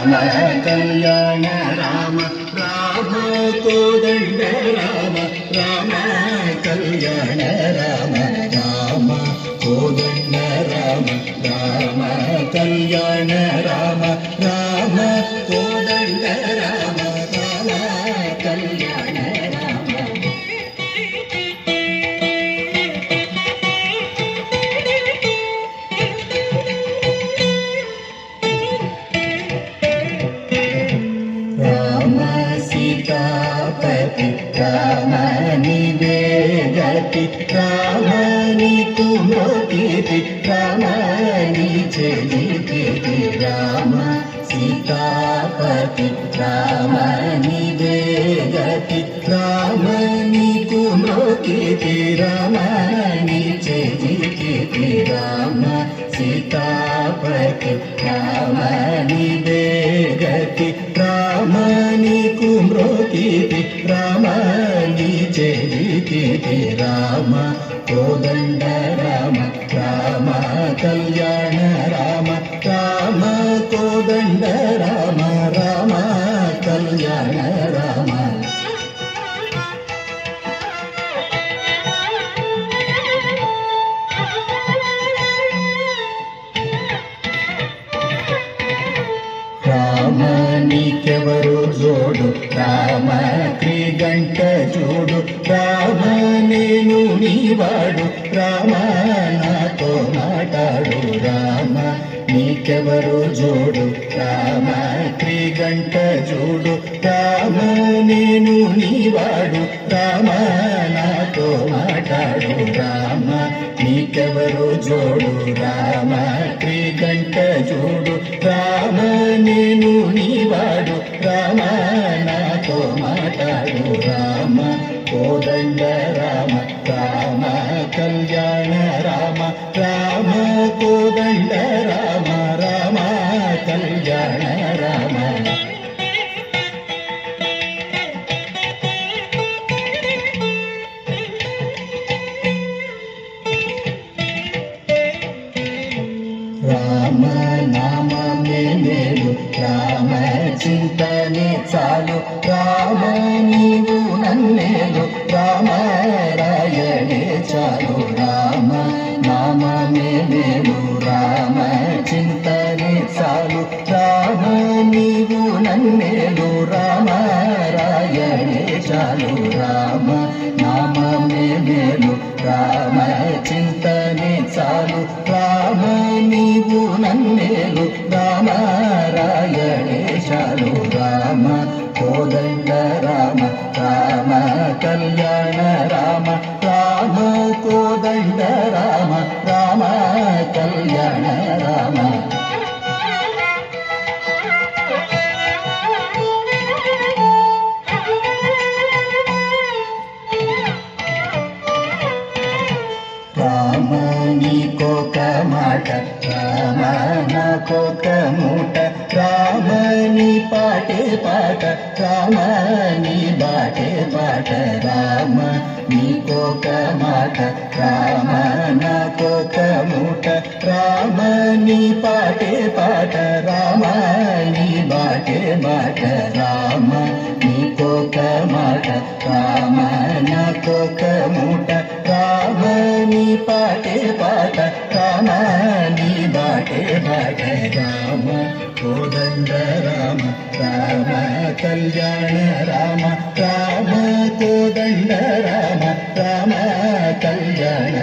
కళ్యాణ రామ రామ కోదండ రామ రామ కళ్యాణ రామ రామ కోదండ రామ రామ కళ్యాణ రామ రామ కోదండ రామ రామ కళ్యాణ सीतापति रामनि वेगति रामनि कुमोति रामनि चलिति राम सीतापति रामनि वेगति रामनि कुमोति रामनि चलिति राम सीतापति रामनि वेगति रामनि कुम्रोति रामनि चलिति राम कोदंड राम राम कल्याण राम राम कोदंड राम राम कल्याण राम రామనికెవరు జోడు రామ త్రిగంట జోడు రామ నేను నీవాడు రామ నాతో మాట్లాడు రామ నీకెవరు జోడు రామ త్రిగంట జోడు రామ నేను నీవాడు రామ నాతో మాట్లాడు రామ నీకెవరు జోడు రామ త్రిగంట జోడు రామ నేను నీవాడు రామ నాతో మాట్లాడు రామ కోదండ రామ రామ కళ్యాణ రామ రామ కోదండ రామ రామ కళ్యాణ రామ రామ నామమే మేలు రామ చింతనే చాలు రామ నీవు నన్నేలు రామ రాయణే చాలు రామ నామమే మేలు రామ చింతనే చాలు రామ నీవు నన్నేలు రామ రాయణే చాలు రామ నామమే మేలు రామ చింతనే చాలు రామ నీవు నన్నేలు రామ రాయణే చాలు రామ కోదండ రామ రామ కళ్యాణ రామ రామ కోదండ రామ రామ కళ్యాణ రామ రామ నీకొక మాట రామ నాకొక మూట రామ నీ పాటే పాట రామ నీ బాటే బాట రామ నీకొక మాట రామ నాకొక మూట రామ నీ పాటే పాట రామ నీ బాటే బాట రామ నీకొక మాట రామ నాకొక మూట రామ నీ పాటే పాట రామ నీ బాటే బాట రామ కోదండ రామ రామ కళ్యాణ రామ రామ కోదండ రామ రామ కళ్యాణ